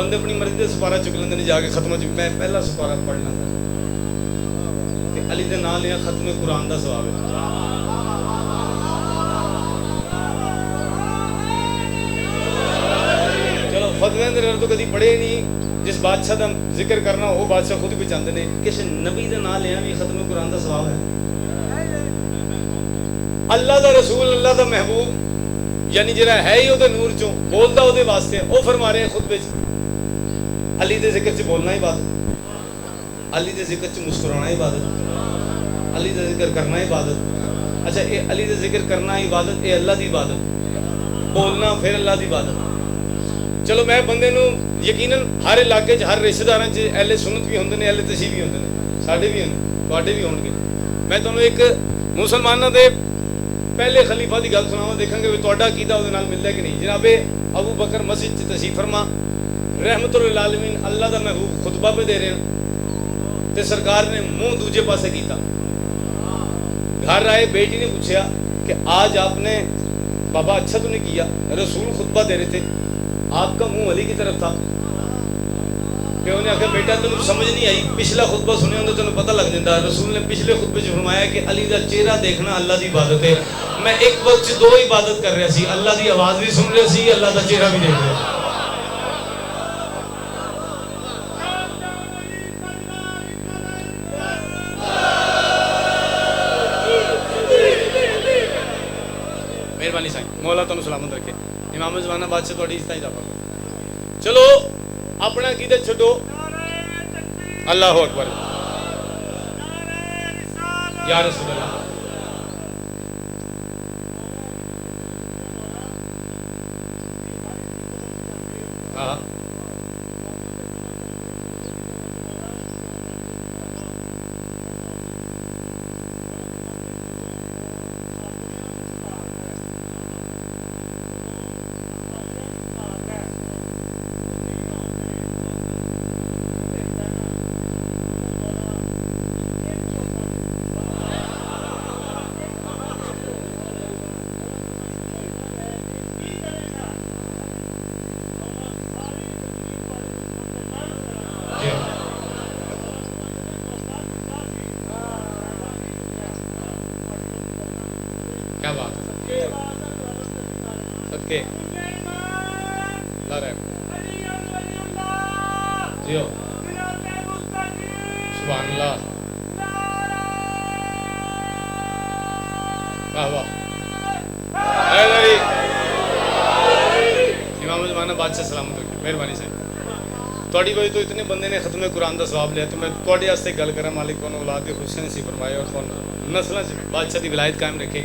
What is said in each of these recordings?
بندے اپنی مرضی کا سپارہ چک لیندے نے جا کے ختم چ میں پہلا سپارہ پڑھ لینا تے علی دے نال لیا ختم قرآن دا ثواب ہے. چلو فتوے دے تو کدی پڑھے نہیں. جس بادشاہ دا ذکر کرنا وہ بادشاہ خود بھی چاہتے ہیں کسی نبی دے نال لیا بھی ختم قرآن دا ثواب ہے. اللہ دا رسول اللہ دا محبوب یعنی جڑا ہے ہی وہ نور چوں بولدا وہ واسطے وہ فرما رہے ہیں خطبے چ علی دے ذکر چ بولنا عبادت, علی دے ذکر چ مسکرانا عبادت, علی دا ذکر کرنا عبادت. اچھا یہ علی دا ذکر کرنا عبادت یہ اللہ دی عبادت, بولنا پھر اللہ دی عبادت. چلو میں بندے نو یقیناً ہر علاقے چ ہر رشتہ داراں چ اہل سنت بھی ہوندے نے اہل تشیع بھی ہوندے نے ساڈے بھی ہیں تواڈے بھی ہون گے. میں تانوں ایک مسلماناں دے پہلے خلیفہ دی گل سناواں دیکھاں گے تہاڈا عقیدہ اودے نال ملدا کہ نہیں. جناب ابو بکر مسجد چ تشریف فرما رحمت للعالمین اللہ دا محبوب خطبہ پہ دے رہے ہیں تے سرکار نے منہ دوجے پاسے کیتا. گھر آئے بیٹی نے پوچھا کہ آج آپ نے بابا اچھا تو نہیں کیا, رسول خطبہ دے رہے تھے آپ کا منہ علی کی طرف تھا. پیو نے آخر بیٹا تمہیں سمجھ نہیں آئی, پچھلا خطبہ سنے ہوں تو تمہیں پتہ لگ جاتا. رسول نے پچھلے خطبے سے فرمایا کہ علی دا چہرہ دیکھنا اللہ دی عبادت ہے. میں ایک وقت دو عبادت کر رہا سی, اللہ دی آواز بھی سن رہا سی, اللہ دا چہرہ بھی دیکھ رہا. مہربانی سائیں مولا تمہیں سلامت رکھے. امام زمانہ بادشاہ تھوڑی عزت اضافہ کرو. چلو اپنا عقیدہ چھڈو. اللہ اکبر یا رسول اللہ. ہاں کیا بات ہے صدقے جیو سبحان اللہ واہ واہ. امام زمانہ بادشاہ سلامت رکھے. مہربانی صاحب تھوڑی وجہ تو اتنے بندے نے ختم قرآن دا ثواب لیا تو میں تھوڑے واسطے گل کراں. مالک کو اولاد کے خوشی نصیب فرمائے اور نسلوں سے بادشاہ کی ولایت قائم رکھے.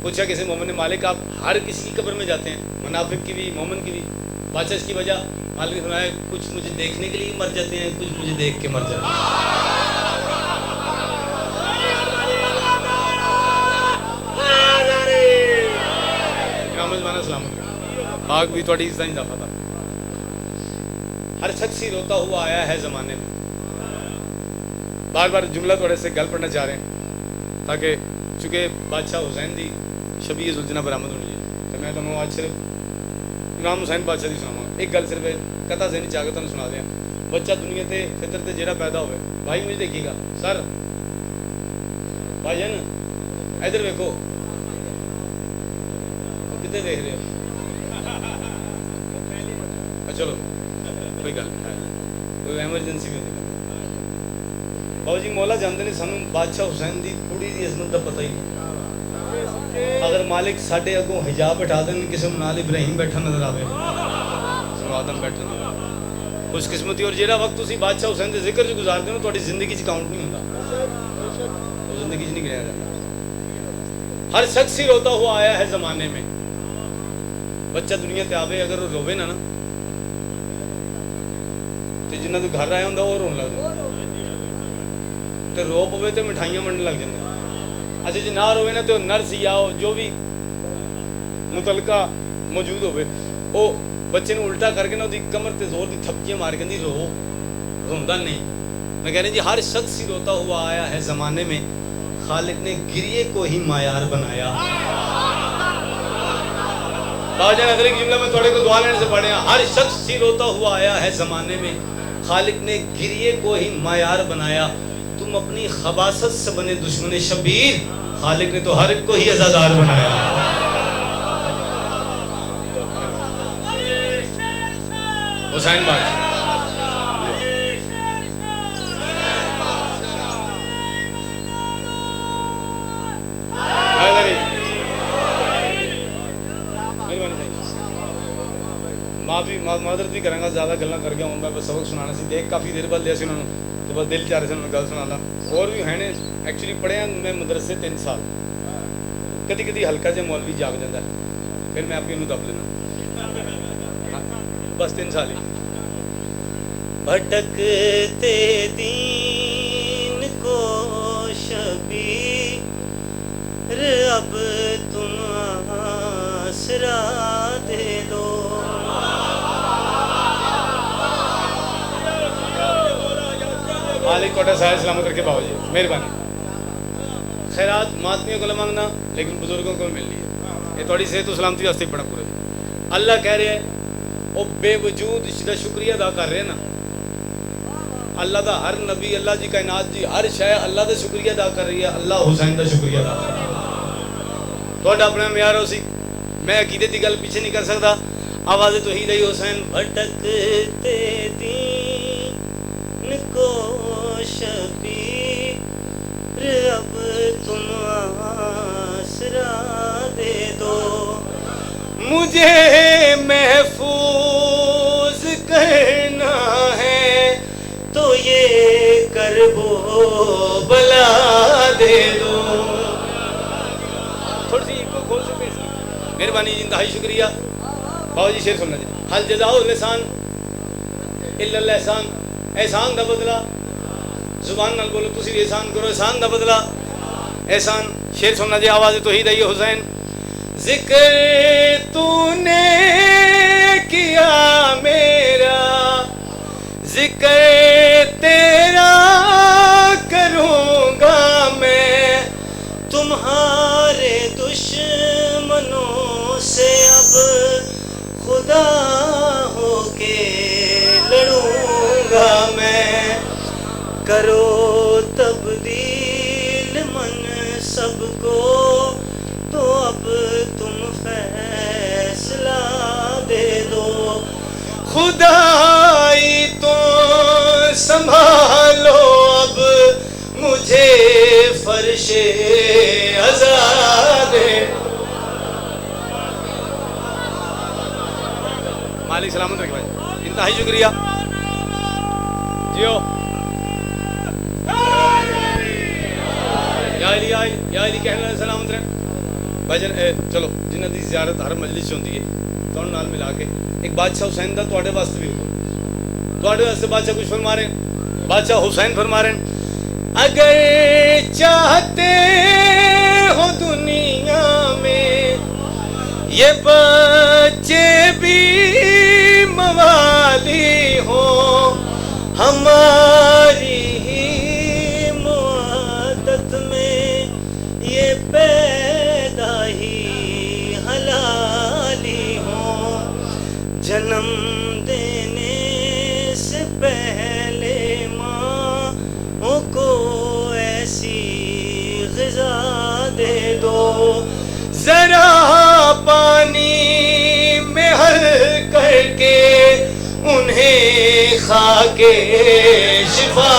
پوچھا کسی مومن نے مالک آپ ہر کسی کی قبر میں جاتے ہیں, منافق کی بھی مومن کی بھی. بادشاہ اس کی وجہ مالک نے فرمایا کچھ مجھے دیکھنے کے لیے مر جاتے ہیں, کچھ مجھے دیکھ کے مر جاتے ہیں. امام زمانہ سلامت آگ بھی تھوڑی عزت اضافہ تھا. ہر شخص ہی روتا ہوا آیا ہے زمانے میں. بار بار جملہ تھوڑے سے گل پڑھنا چاہ رہے ہیں تاکہ چونکہ بادشاہ حسین دی شبیہ ذوالجناح برآمد ہونی ہے تو میں تمہیں آج صرف امام حسین بادشاہ دی سناواں. ایک گل صرف قطع ذہنی چاہ کے تمہیں سنا دیا. بچہ دنیا تے فطر تے جڑا پیدا ہوئے بھائی مجھے دیکھیے گا سر بھائی جان ادھر ویکھو کتنے دیکھ رہے ہو. چلو کوئی گل نہیں, کوئی ایمرجنسی بھی نہیں. بابا جی مولا جانتے نہیں سانو بادشاہ حسین دی کڑی دی عظمت دا پتہ ہی نہیں. اگر مالک ساڈے اگوں حجاب ہٹا دین کسی نال ابراہیم بیٹھا نظر آوے آدم بیٹھا نظر آوے خوش قسمتی. اور جہاں وقت تسی بادشاہ حسین دے ذکر چ گزارتے ہو تہاڈی زندگی چ کاؤنٹ نہیں ہوندا, زندگی چ نہیں گنیا جاتا. ہر شخص ہی روتا ہوا آیا ہے زمانے میں. بچہ دنیا تے آوے اگر وہ روے نا تے جنہ تو گھر آیا ہوندا وہ رون لگ جاندا تے رو پوے تے مٹھائیاں ونڈن لگ جاندے. اچھا جی نہ روے نا تو نرس یا جو بھی متعلقہ موجود ہوئے وہ بچے نے الٹا کر کے نا دی کمر تے زور دی تھپکیاں مار کے نہیں رو روندا نہیں. میں کہہ رہا جی ہر شخص ہی روتا ہوا آیا ہے زمانے میں. خالق نے گریے کو ہی معیار بنایا. باجان اگر ایک جملہ میں تھوڑے کو دعا لینے سے پڑھے ہیں، ہر شخص سی روتا ہوا آیا ہے زمانے میں، خالق نے گریے کو ہی معیار بنایا، تم اپنی خباثت سے بنے دشمن شبیر، خالق نے تو ہر ایک کو ہی عزادار بنایا۔ حسین بھائی معذرت بھی کریں گا، زیادہ گلاں کر گیا ہوں میں، بس سبق سنانا سی، دیکھ کافی دیر بعد لیا سی انہوں نے، تو بس دل چاہ رہے سے انہوں نے گل سنا لا۔ اور بھی ہیں نے ایکچولی پڑھے ہیں میں مدرسے 3 سال، کدی کدی ہلکا جہا مولوی جاگ جاتا ہے، پھر میں آپ کی انہوں دب لینا، بس 3 سال ہی۔ بھٹکتے دین کو شبیر اب تم آسرا دے دو، مالک کوٹا صاحب سلامت رکھے باؤ جی، مہربانی۔ خیرات ماتمیوں کو نہ مانگنا لیکن بزرگوں کو مل رہی ہے، یہ تھوڑی صحت و سلامتی واسطے پڑھنا پورا جی۔ اللہ کہہ رہے ہیں وہ بے وجود دا شکریہ ادا کر رہے ہیں نا، اللہ دا ہر نبی، اللہ جی کائنات جی ہر شے اللہ دا شکریہ ادا کر رہی ہے، اللہ حسین دا شکریہ ادا کر رہی ہے۔ تھوڑا اپنا معیار ہو سی، میں عقیدے کی گل پیچھے نہیں کر سکتا، آواز توحید ہے حسین۔ بھٹکتے دین کو شبیر اب تم آسرا دے دو، مجھے محفوظ کرنا ہے تو یہ کرب و بلا دے دو۔ تھوڑی سی کو کھول سکتے ہیں، مہربانی جی، انتہائی شکریہ۔ باؤ جی شعر سننا جی۔ حل جزاء الحسان الا الاحسان، احسان دا بدلہ، زبان نال بولو تسی بھی احسان کرو، احسان دا بدلہ احسان۔ شعر سننا جی، آواز توحید ہے حسین۔ ذکر تو نے کیا میرا، ذکر تیرا کروں گا میں، تمہارے دشمنوں سے اب خدا ہو کے لڑوں گا میں، کرو تبدیل منصب کو تو اب تم فیصلہ دے دو، خدائی تو سنبھالو اب مجھے فرش عزا دے۔ مالک سلامت رکھے بھائی، انتہائی شکریہ جیو۔ یا علی کہنا سلامت رہے بھائی جان۔ چلو جنہ دی زیارت ہر مجلس ہوتی ہے تو نال ملا کے ایک بادشاہ حسین دا تواڈے واسطے بھی ہوگا، تواڈے واسطے بادشاہ کچھ فرما رہے ہیں، بادشاہ حسین فرما رہے ہیں، اگر چاہتے ہو دنیا میں یہ بچے بھی موالی ہو، ہماری ہی معادت میں یہ پیدا ہی حلالی ہو، جنم دینے سے پہلے ماں کو ایسی غذا دے دو، ذرا پانی میں حل کر کے انہیں کھا کے شفا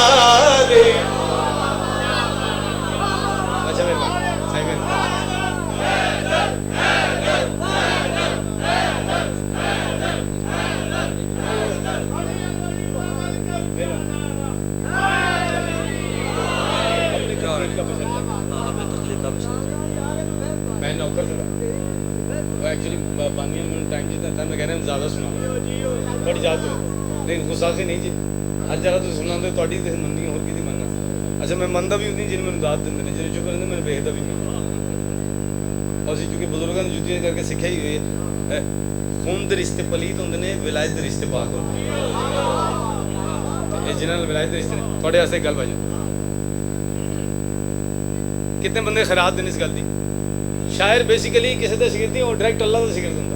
دے۔ اچھا میں نوکر تھا ایکچولی بانیاں میں ٹائم جتنا تھا میں کہہ رہا ہوں زیادہ سنا تھوڑی زیادہ لیکن غصہ سے نہیں جی، ہر جگہ تو سنا تو تھوڑی تو مننی اور کی مننا۔ اچھا میں منتا بھی ہوتی جن میں داد دیں جن چپ رہتے میں ویکتا بھی نہیں، اور چونکہ بزرگوں نے جتیاں کر کے سکھیا ہی ہوئی ہے، خون دے رشتے پلیت ہوندے نے، ولایت دے رشتے پاک ہوندے نے، جنہاں نال ولایت دے رشتے نے تھوڑے واسطے گل بھائی۔ کتنے بندے خیرات دین اس گل دی، شاعر بیسیکلی کسی کا شگرد نہیں، وہ ڈائریکٹ اللہ کا شگرد ہوندا،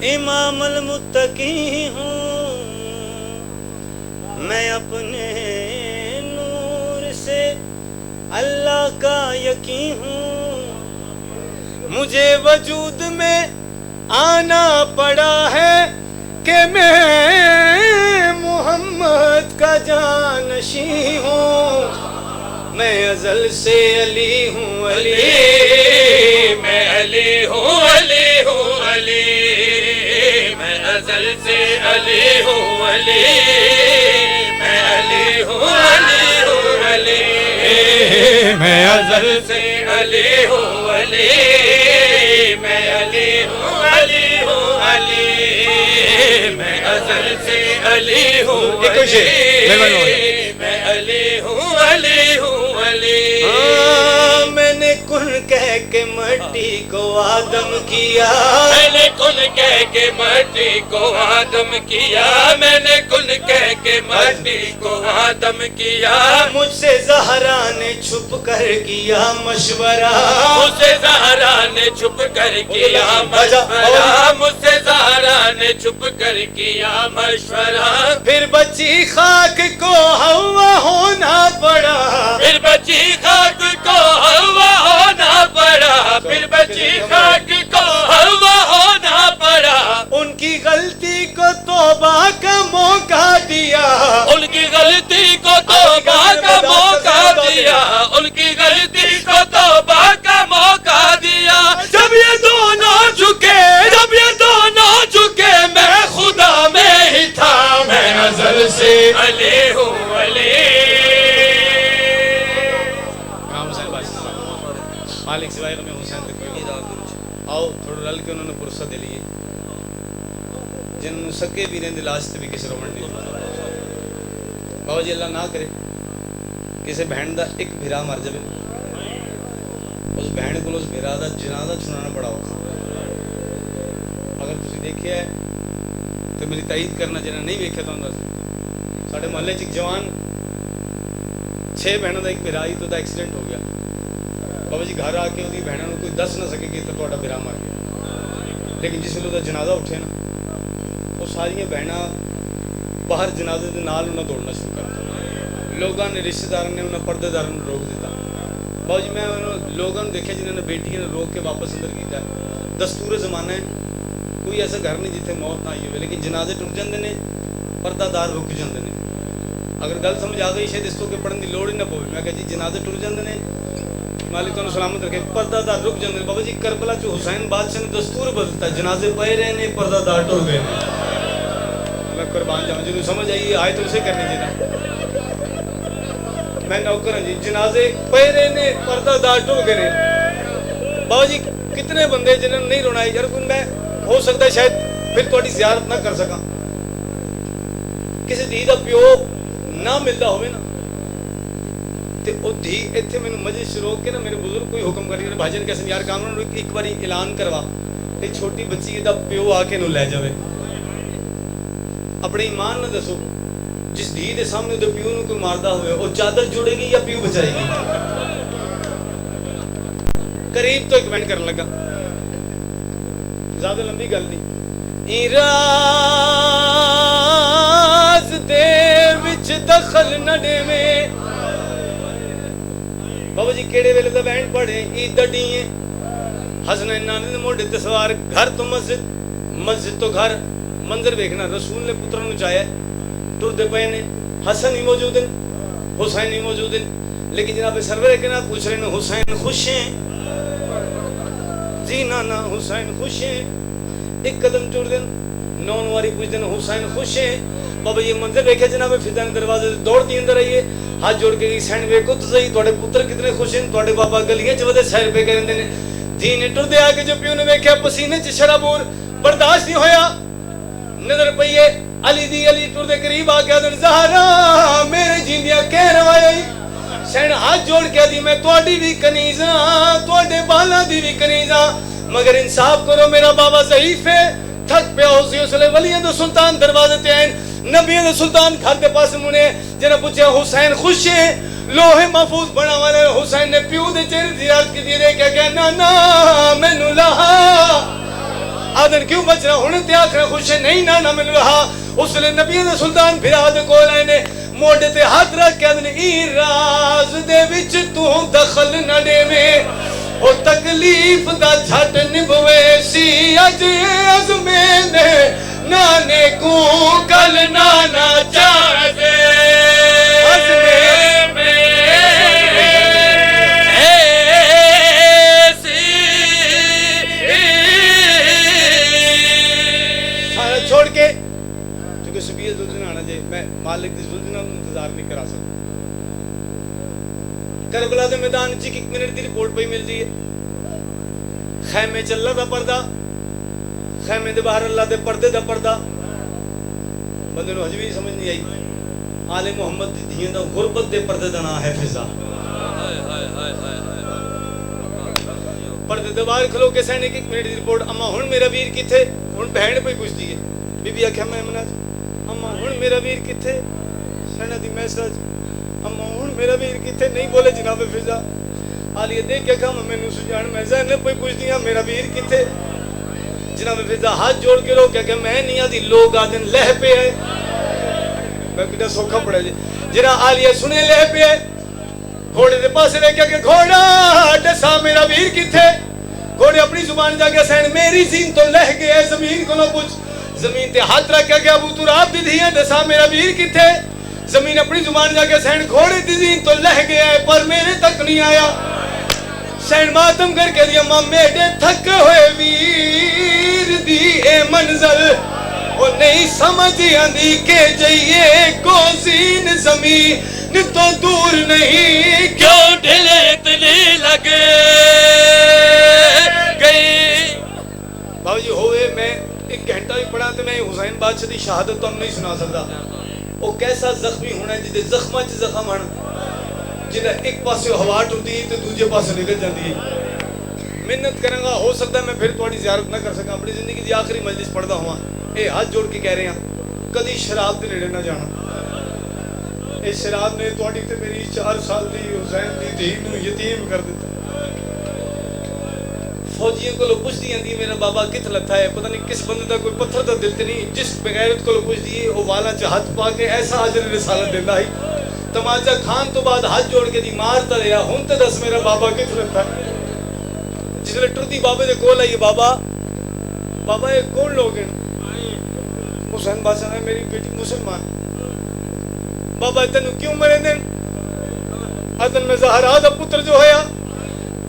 امام المتقی ہوں، میں اپنے نور سے اللہ کا یقین ہوں، مجھے وجود میں آنا پڑا ہے کہ میں محمد کا جانشین ہوں، میں ازل سے علی ہوں علی، میں علی ہوں علی ہوں علی، میں ازل سے علی ہوں علی، میں علی ہوں علی ہوں علی، میں ازل سے علی ہوں علی، میں علی ہوں علی ہوں علی، میں ازل سے علی ہوں علی، میں علی ہوں علی ہوں علی۔ میں نے کن کہہ کے مٹی کو آدم کیا، میں نے کن کہہ کے مٹی کو آدم کیا، میں نے کن کہہ کے مٹی کو آدم کیا، مجھ سے زہرا نے چھپ کر کیا مشورہ، مجھ سے زہرا نے چھپ کر کیا مشورہ، مجھ سے زہرا نے چھپ کر کیا مشورہ، پھر بچی خاک کو ہوا ہونا پڑا، پھر بچی خاک کو ہوا ہونا پڑا، پھر بچی خاک کو ہوا ہونا پڑا، ان کی غلطی کو توبہ کا موقع دیا، ان کی غلطی کو توبہ کا موقع دیا، ان کی غلطی کو توبہ کا موقع دیا، جب یہ دونوں جھکے، جب یہ دونوں جھکے، میں خدا میں ہی تھا، میں ازل سے علی ہوں علی۔ مالک سوائے میں حسین تک کوئی آؤ تھوڑا رل کے انہوں نے پرسہ دے لیے جن سکے بھی رہنے لاستے بھی کسی رومن نہیں بابا جی اللہ نہ کرے کسی بہن دا ایک بھیرا مر جائے اس بہن کو اس بھیرا دا جنازہ چھنانا پڑا ہوگا۔ اگر تسی دیکھے ہے تو میری تائید کرنا جنہیں نہیں دیکھے تو اندر سے ساڑھے محلے چک جوان 6 بہنوں دا ایک بھیرا ہی تو دا ایکسیڈنٹ ہو گیا، بابا جی گھر آ کے وہ بہنوں نے کوئی دس نہ سکے کہ تو تھوڑا بھرا مر گیا، لیکن جس ویلے جنازہ اٹھے نا وہ ساری بہناں باہر جنازے کے نال انہیں دوڑنا شروع کر دیا، لوگوں نے رشتہ داروں نے انہیں پردے داروں نے روک دیتا۔ بابا جی میں لوگوں نے دیکھے جنہوں نے بیٹیاں نے روک کے واپس اندر کیتا ہے، دستور زمانہ ہے، کوئی ایسا گھر نہیں جتنے موت نہ آئی ہوئے، لیکن جنازے ٹر جاندے نے، پردہ دار رک جاندے نے۔ اگر گل سمجھ آ گئی شاید اس تو کہ پڑھن دی لوڑ ہی نہ پوے، میں کہا جی جنازے ٹر جاندے نے، مالک تو سلامت رکھے، پردہ دار رک جاندے۔ بابا جی کربلا چ حسین بادشاہ نے دستور بدلتا، جنازے پے رہے نے، پردہ دار ٹر گئے۔ میں قربان جاؤں جنہوں سمجھ آئی آئے تو اسے کرنی چاہیے، میں نوکر ہوں جی، جنازے پے رہے نے، پردہ دار ٹر گئے۔ بابا جی کتنے بندے جنہوں نے نہیں رونا ہے، یار میں ہو سکتا ہے شاید پھر تھوڑی زیارت نہ کر سکاں، کسی دھی دا پیو نہ ملتا ہوئے نا تے او دھی ایتھے میں مجلس روک کے نا میرے بزرگ کوئی حکم کر بھائی جان کیسے یار کام نہ ایک باری اعلان کروا تے چھوٹی بچی دا پیو آ کے نو لے جاوے، اپنے ایمان نہ دسو جس دھی دے سامنے دے پیو نو کوئی ماردا ہوئے او چادر جوڑے گی یا پیو بچائے گی؟ قریب تو ایک بینڈ کرنے لگا، زیادہ لمبی گل نہیں، راز دے وچ دخل نہ دیویں۔ بابا جی کیڑے ویلے دا بینڈ پڑھے عید دا ڈیئیں، حسنین نانے دے موڈے تے سوار، گھر تو مسجد، مسجد تو گھر، منظر دیکھنا رسول نے پتروں نو چاہیا ٹر دے پے نے، حسن ہی موجود ہیں، حسین ہی موجود ہیں، لیکن جناب سرور کے نا پوچھ رہے ہیں حسین خوش ہیں؟ جی نا حسین خوش ہیں، ایک قدم ٹر دیں، نون واری پوچھ دیں حسین خوش ہیں؟ بابا یہ منظر دیکھے جناب فضان دروازے دوڑ دی اندر آئیے، ہاتھ جوڑ کے سینڈ ویکو تو صحیح تھوڑے پتر کتنے خوش ہیں، تھوڑے بابا گلیاں چ ودے سیر پہ کرندے نے۔ دھی نے ٹر دے آ کے جو پیو نے ویکھیا پسینے چ شرابور برداشت نہیں ہویا، نظر پئیے علی دی، علی ٹر دے قریب آ کے آدن زہرا میرے جیندیاں کہہ روائی، سین ہاتھ جوڑ کے دی میں تواڈی بھی کنیز ہاں، تواڈے بالاں دی بھی کنیز ہاں، مگر انصاف کرو میرا بابا ضعیف ہے، تھک پیا ہو سی، اس لئے ولیاں دے سلطان دروازے تے آئین، نبیوں دے سلطان گھر دے پاس منے، جنہ پوچھے حسین خوش ہیں؟ لوہے محفوظ بنا والے حسین نے پیو دے چہرے زیارت کی دیئے کہ نا نا مینو لہا آدن کیوں بچ رہا ہوں تے آخر خوش نہیں نہ مل رہا. اس لئے نبیوں دا سلطان پھرا دے کول آئے نے موڑے تے ہاتھ رکھ کے آدن ای راز دے وچ تو دخل نہ دے میں او تکلیف دا جھٹ نبوے سی اج عزمیں دے نانے کو کل نانا چاہ دے عزمیں میں سارا چھوڑ کے چونکہ شبیہ زلزلہ آنا جائے میں مالک دی زلزلہ انتظار نہیں کرا سکتا. کربلا دے میدان چی ایک منٹ دی رپورٹ پہ مل دی ہے. خیمے چل رہا تھا پردہ خیمے دے باہر اللہ دے پردے دا پردہ بندے نو حجوی سمجھ نہیں آئی. آل محمد دی دھیاں دا غربت دے پردے دا نام ہے فضا. پردے دے باہر کھلو کے سینے ایک منٹ دی رپورٹ اما ہن میرا ویر کتھے ہن بہن پہ پوچھ دی ہے. بی بی آکھیا میں مناج اما ہن میرا ویر کتھے سینا دی میسج اما ہن میرا ویر کتھے نہیں بولے جناب فضا. آلیہ دیکھ کے کہا میں نو سجان میں زہن پہ پوچھ دیا میرا ویر کتھے جناب فضا ہاتھ جوڑ کے لوگ کہ میں نہیں آدھی لوگ آدھن لہ پہ ہے میں کتا سوکھا پڑا جی جنا آلیہ سنے لہ پہ ہے. گھوڑے دے پاس رہ کہ گھوڑا ڈسا میرا ویر کتھے. گھوڑے اپنی زبان جا کے سین میری زین تو لہ گئے زمین کو نہ پوچھ. زمین تے ہاتھ رکھ کے ابو تراب دی دھی ہے ڈسا میرا ویر کتھے. زمین اپنی زبان جا کے سین گھوڑے دی زین تو لہ گیا ہے پر میرے تک نہیں آیا. سین ماتم کر کے دیا ماں میرے تھک ہوئے ویر دی اے منظر وہ نہیں سمجھ آندی کہ جائیے کو زین زمین تو دور نہیں کیوں ڈھلے اتنی لگے گئی. بابا جی ہوئے میں ایک گھنٹہ بھی پڑھا تو میں حسین بادشاہ دی شہادت تو ہم نہیں سنا سکتا. وہ کیسا زخمی ہونا ہے جدے زخمہ چی زخم ہونا جنہیں ایک پاسے ہوا ٹوٹی تو دوجے پاسے نکل جاتی ہے. محنت کریں گا ہو سکتا ہے میں پھر تھوڑی زیارت نہ کر سکا. اپنی زندگی دی آخری مجلس پڑھتا ہوا اے ہاتھ جوڑ کے کہہ رہے ہیں کدی شراب دے نیڑے نہ جانا. اے شراب نے تھوڑی تے میری 4 سال دی حسین دی دھی نو یتیم کر دیتا. فوجیوں کو لو پوچھ دی اندی میرا بابا کت لتا ہے پتہ نہیں کس بندے دا کوئی پتھر دا دل تے نہیں جس بغیرت کو لو پوچھ دی او والا چ ہاتھ پا کے ایسا اجر رسالت دیندا ہی. تماچا کھان تو بعد ہاتھ جوڑ کے دی مارتا رہیا ہن تے دس میرا بابا کت لتا ہے. جس نے ٹردی بابے دے کول آئی بابا بابا یہ کون لوگ ہیں. حسین بادشاہ نے میری بیٹی مسلمان. بابا تینوں کیوں مرے دین ادن میں زہرا دا پتر جو ہویا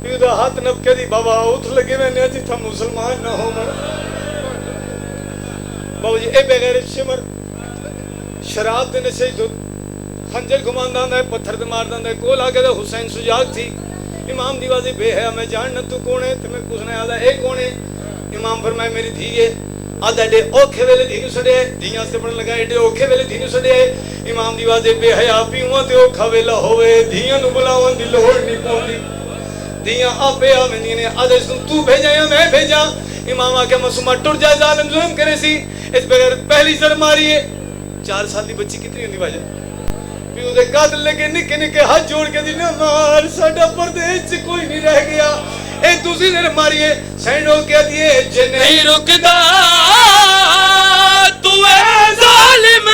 پیدا ہاتھ نب کے دی بابا اٹھ لگے میں نے جی تھا مسلمان نہ ہو مر. بابا جی اے بغیر شمر شراب دے نشے جو خنجر گھمانداں ہے پتھر تے مارداں ہے کول آ کے حسین سجاگ تھی. امام دیوازی بے ہے میں جاننا تو کون ہے تمہیں پوچھنا ہے آدھا اے کون ہے. امام فرمائے میری دھی ہے. آدھا ڈے اوکھے ویلے دھی سڑے دھیاں سے پڑھن لگا ڈے اوکھے ویلے دھی سڑے. امام دیوازی بے حیا پیواں تے اوکھا ویلا ہوئے دھیاں نو بلاواں دی لوڑ نہیں پوندی. دھیاں آپے آویں نے آدھا تو بھیجا یا میں بھیجا. امام آ کے مسوما ٹر جائے ظالم ظلم کرے سی اس بغیر پہلی سر ماری ہے. 4 سال دی بچی کتنی ہوندی واجہ پیو دے قاتل لگے نکے نکے ہاتھ جوڑ کے دی نہ مار ساڈا پردیس چ کوئی نہیں رہ گیا. اے دوسری نے ماری ہے سینڈو کہہ دیے جے نہیں رکدا تو اے ظالم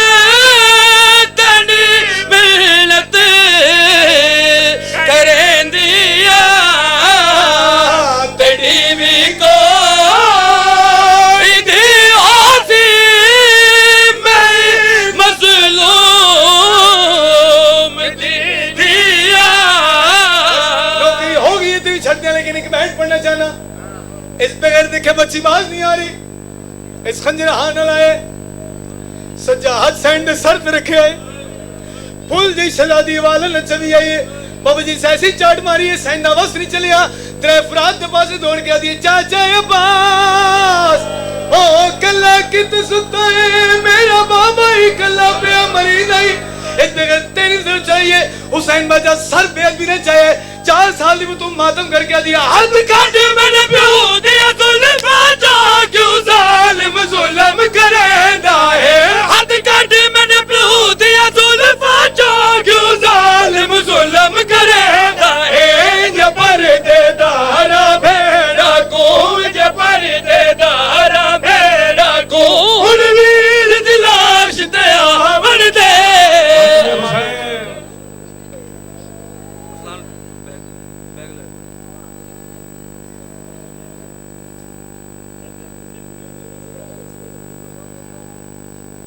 تنی محنت کریں دیا تڑی بھی کو پڑھنا چاہنا اس بغیر دیکھے بچی باز نہیں آ رہی. اس خنجر ہاں نہ لائے سجاہت سینڈ سر پہ رکھے آئے پھول جی سجا دی والا نچوی آئیے. بابا جی سے ایسی چاٹ ماری ہے سینڈ آواز نہیں چلے آ ترے افراد دے پاسے دوڑ کے آدھی چاچا عباس او کلا کت ستا ہے میرا بابا ہی کلا پہ مریض آئی. اس بغیر تیری سر چاہیے حسین باجا سر بے بھی نہ چاہیے. 4 سال دی تم ماتم کر کے دیا ہاتھ کاٹے میں نے پیو دیا ظلم باجا کیوں ظالم ظلم کرے دا ہے. ہاتھ کاٹے میں نے پیو دیا